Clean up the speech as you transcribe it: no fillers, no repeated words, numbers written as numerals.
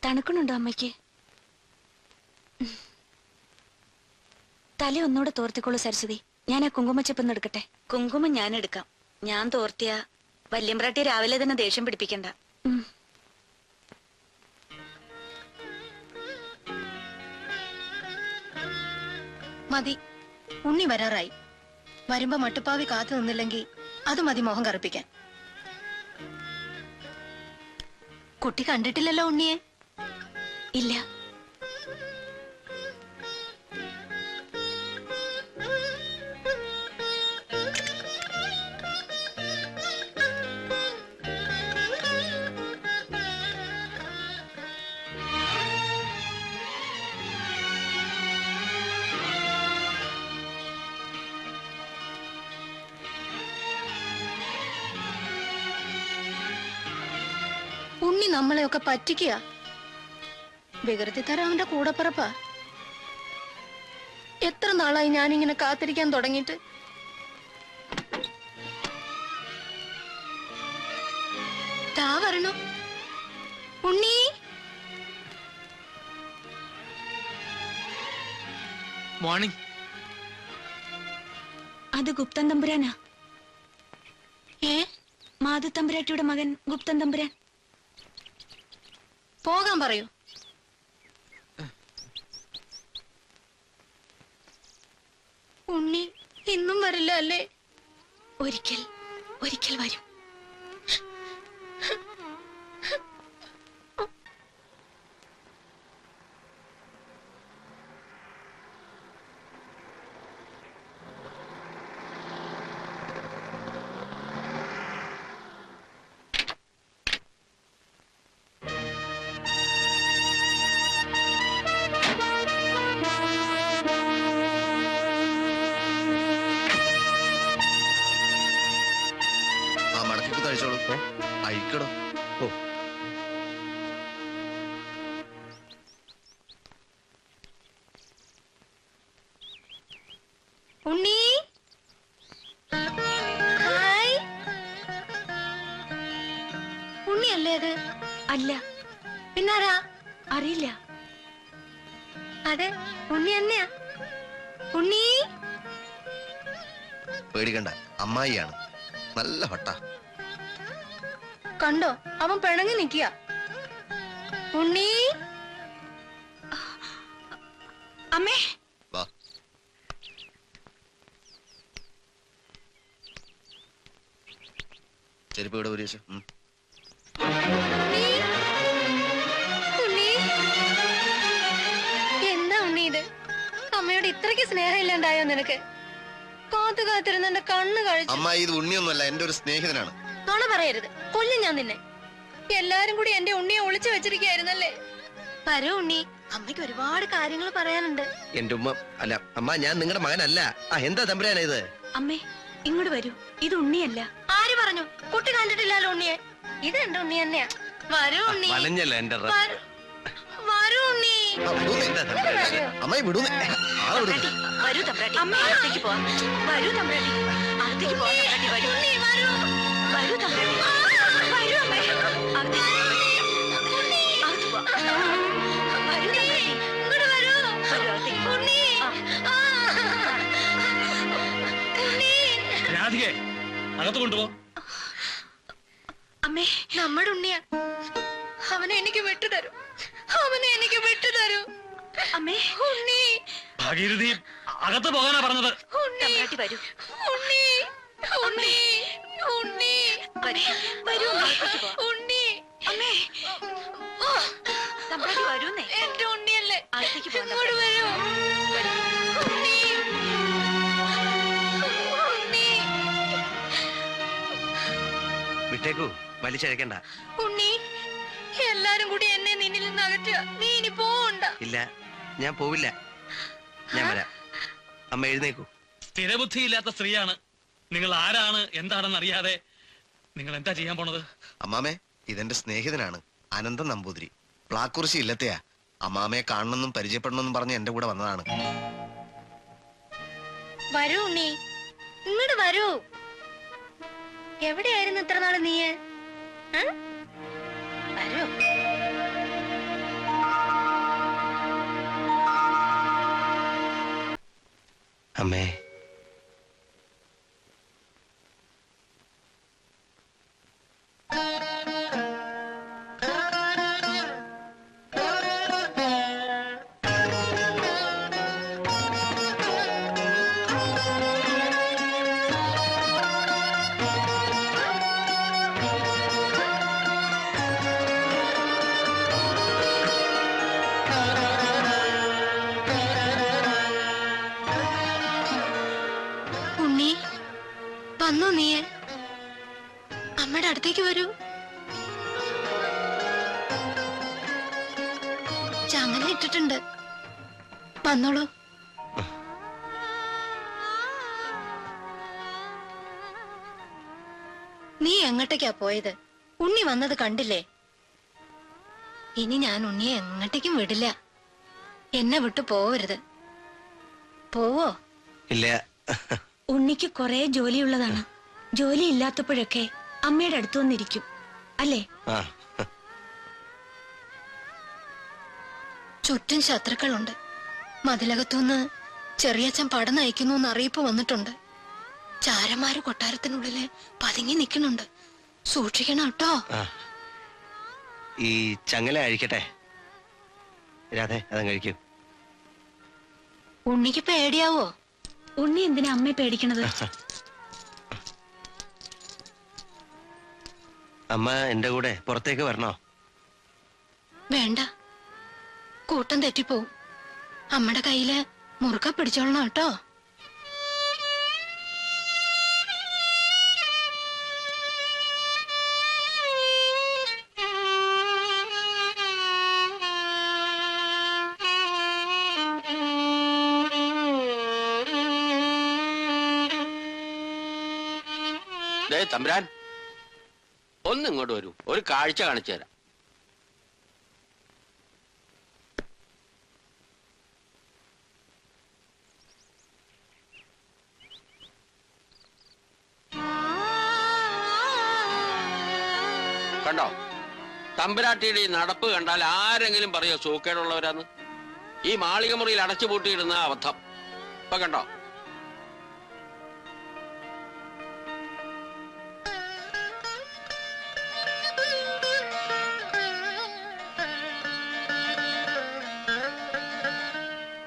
തണുക്കണുണ്ടോ അമ്മയ്ക്ക്? തല ഒന്നുകൂടെ തോർത്തിക്കോളൂ സരസ്വതി. ഞാൻ ആ കുങ്കുമച്ചെപ്പൊന്ന് എടുക്കട്ടെ. കുങ്കുമം ഞാൻ എടുക്കാം. ഞാൻ തോർത്തിയ വല്യമ്പ്രാട്ടി രാവിലെ തന്നെ ദേഷ്യം പിടിപ്പിക്കണ്ട. മതി, ഉണ്ണി വരാറായി. വരുമ്പോ മട്ടുപ്പാവി കാത്തു നിന്നില്ലെങ്കിൽ അത് മതി മോഹം കറുപ്പിക്കാൻ. കുട്ടി കണ്ടിട്ടില്ലല്ലോ ഉണ്ണിയെ? ഇല്ല. ഉണ്ണി നമ്മളെയൊക്കെ പറ്റിക്കുക. വികൃതി തരം അവന്റെ കൂടപ്പിറപ്പാ. എത്ര നാളായി ഞാനിങ്ങനെ കാത്തിരിക്കാൻ തുടങ്ങിയിട്ട്. താ വരണു ഉണ്ണി. മോർണിംഗ്. അത് ഗുപ്തൻ തമ്പുരാനാ. മാധു തമ്പുരാട്ടിയുടെ മകൻ ഗുപ്തൻ തമ്പുരാൻ. പോകാൻ പറയൂ. ഉണ്ണി ഇന്നും വരില്ല അല്ലേ? ഒരിക്കൽ വരും. അയക്കടോ. ഓ ഉണ്ണി, ഹായ്. ഉണ്ണിയല്ലേ അത്? അല്ല. പിന്നാരാ? അറിയില്ല. അതെ, ഉണ്ണി തന്നെയാ. ഉണ്ണി പേടിക്കണ്ട, അമ്മായിയാണ്. നല്ല ഹട്ട. കണ്ടോ, അവൻ പിണങ്ങി നിക്കുക. ഉണ്ണി. അമ്മേ. വാ. ചെരുപ്പ് ഇവിടെ ഒരു എന്താ ഉണ്ണി ഇത്? അമ്മയോട് ഇത്രയ്ക്ക് സ്നേഹം ഇല്ലാണ്ടായോ നിനക്ക്? കാത്തു കാത്തിരുന്ന് എന്റെ കണ്ണ് കഴിച്ചു. അമ്മായി, ഇത് ഉണ്ണിയൊന്നുമല്ല, എന്റെ ഒരു സ്നേഹിതനാണ്. നുണ പറയരുത്, കൊല്ലും ഞാൻ നിന്നെ. എല്ലാരും കൂടി എന്റെ ഉണ്ണിയെ ഒളിച്ചു വെച്ചിരിക്കായിരുന്നല്ലേ? വരൂ ഉണ്ണി, അമ്മയ്ക്ക് ഒരുപാട് കാര്യങ്ങൾ പറയാനുണ്ട്. എന്റെ ഉമ്മ അല്ല അമ്മ, ഞാൻ നിങ്ങളുടെ മകനല്ല. എന്താ തമ്പുരാനാ ഇത്? അമ്മേ, ഇങ്ങോട്ട് വരൂ. ഇത് ഉണ്ണിയല്ല. ആര് പറഞ്ഞു? കുട്ടി കണ്ടിട്ടില്ലല്ലോ ഉണ്ണിയെ. ഇത് എന്റെ ഉണ്ണി തന്നെയാ. വരൂ ഉണ്ണി. വളഞ്ഞല്ല എന്റെ വരൂ ഉണ്ണി. അമ്മായി വിടുന്നേ. വരൂ തമ്പ്രാട്ടി, അകത്തേക്ക് പോവാം. വരൂ തമ്പ്രാട്ടി, അകത്തേക്ക് പോവാം. വരൂ വരൂ തമ്പ്രാട്ടി, വരൂ അമ്മേ. രാധികെ, അകത്ത് കൊണ്ടുപോ. അമ്മേ, നമ്മുടെ ഉണ്ണിയാ. അവനെ എനിക്ക് വിട്ടുതരൂ. അവനെ എനിക്ക് വിട്ടുതരൂ. അമ്മേ. ഉണ്ണി. ഭാഗീരഥി, അകത്ത് പോകാനാ പറഞ്ഞത്. തമ്പ്രാട്ടി വരൂ. ഉണ്ണി, ഉണ്ണി, ഉണ്ണി, വരൂ ഉണ്ണി. അമ്മേ, തമ്പ്രാട്ടി വരൂന്നേ. എന്റെ ഉണ്ണിയല്ലേ? അകത്തേക്ക് പോകാൻ ഇങ്ങോട്ട് വരൂ. ഉണ്ണി, ഉണ്ണി. വിട്ടേക്കൂ, വലിച്ചഴക്കണ്ട. ഉണ്ണി, എല്ലാരും കൂടി എന്നെ നിന്നിൽ നിന്ന് അകറ്റുക. നീ ഇനി പോവണ്ട. ഇല്ല, ഞാൻ പോവില്ല. ഞാൻ വരാം. അമ്മ എഴുന്നേക്കൂ. സ്ഥിരബുദ്ധിയില്ലാത്ത സ്ത്രീയാണ് നിങ്ങൾ. ആരാണ് എന്താണെന്ന് അറിയാതെ നിങ്ങൾ എന്താ ചെയ്യാൻ പോണത്? അമ്മാമേ, ഇതെന്റെ സ്നേഹിതനാണ്, അനന്തൻ നമ്പൂതിരി. പ്ലാക്കുറിശി ഇല്ലത്തെയാ. അമ്മാമയെ കാണണമെന്നും പരിചയപ്പെടണമെന്നും പറഞ്ഞ് എന്റെ കൂടെ വന്നതാണ്. വരൂ ഉണ്ണി, ഇങ്ങോട്ട് വരൂ. എവിടെയായിരുന്നു ഇത്ര നാള് നീ? വരൂ. അമ്മേ, ഉണ്ണി, വന്നോ നീ? അമ്മയുടെ അടുത്തേക്ക് വരൂ. ചങ്ങല ഇട്ടിട്ടുണ്ട്, വന്നോളൂ. നീ എങ്ങോട്ടേക്കാ പോയത്? ഉണ്ണി വന്നത് കണ്ടില്ലേ? ഇനി ഞാൻ ഉണ്ണിയെ എങ്ങോട്ടേക്കും വിടില്ല. എന്നെ വിട്ടു പോവരുത്. പോവോ? ഇല്ല. ഉണ്ണിക്ക് കുറെ ജോലിയുള്ളതാണ്. ജോലി ഇല്ലാത്തപ്പോഴൊക്കെ അമ്മയുടെ അടുത്ത് വന്നിരിക്കും അല്ലേ? ആ, ചുറ്റും ശത്രുക്കളുണ്ട്. മതിലകത്തുനിന്ന് ചെറിയച്ഛൻ പട നയിക്കുന്നു എന്ന് അറിയിപ്പ് വന്നിട്ടുണ്ട്. ചാരന്മാര് കൊട്ടാരത്തിനുള്ളില് പതുങ്ങി നിൽക്കുന്നുണ്ട്. സൂക്ഷിക്കണം കേട്ടോ. ആ. ഈ ചങ്ങല അഴിക്കട്ടെ. രാധേ, അതം കഴിക്കൂ. ഉണ്ണിക്ക് പേടിയാവോ? ഉണ്ണി എന്തിനാ അമ്മയെ പേടിക്കണത്? അമ്മ എന്റെ കൂടെ പുറത്തേക്ക് വരണോ? വേണ്ട, കൂട്ടം തെറ്റിപ്പോവും. അമ്മയുടെ കയ്യില് മുറുക്ക പിടിച്ചോളണം കേട്ടോ. തമ്പുരാൻ, ഒന്നിങ്ങോട്ട് വരൂ, ഒരു കാഴ്ച കാണിച്ചു തരാം. കണ്ടോ, തമ്പുരാട്ടിയുടെ ഈ നടപ്പ് കണ്ടാൽ ആരെങ്കിലും പറയോ സൂക്കേടുള്ളവരാന്ന്? ഈ മാളിക മുറിയിൽ അടച്ചുപൂട്ടിയിടുന്ന അബദ്ധം ഇപ്പൊ കണ്ടോ?